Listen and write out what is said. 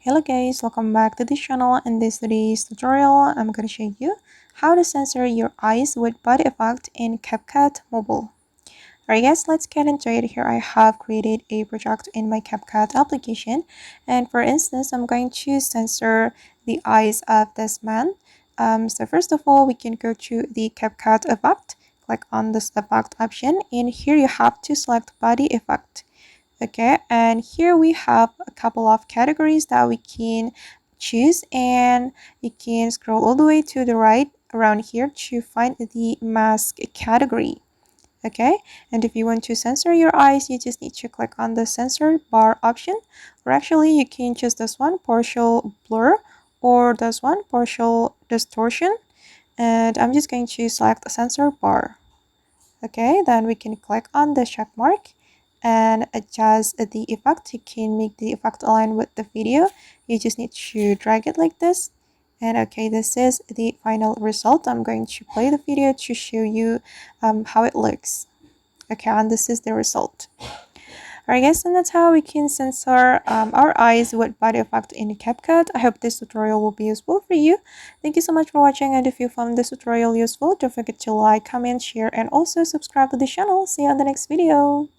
Hello guys, welcome back to the channel. In this today's tutorial, I'm going to show you how to censor your eyes with body effect in CapCut mobile. Alright guys, let's get into it. Here I have created a project in my CapCut application, and for instance, I'm going to censor the eyes of this man. So first of all, we can go to the CapCut effect, click on this effect option, and here you have to select body effect. Okay, and here we have a couple of categories that we can choose, and you can scroll all the way to the right around here to find the mask category. Okay, and if you want to censor your eyes, you just need to click on the censor bar option, or actually you can choose this one, partial blur, or this one, partial distortion, and I'm just going to select the censor bar. Okay, then we can click on the check mark and adjust the effect. You can make the effect align with the video. You just need to drag it like this. And okay, this is the final result. I'm going to play the video to show you how it looks. Okay, and this is the result. Alright guys, and that's how we can censor our eyes with body effect in CapCut. I hope this tutorial will be useful for you. Thank you so much for watching, and if you found this tutorial useful, don't forget to like, comment, share, and also subscribe to the channel. See you on the next video.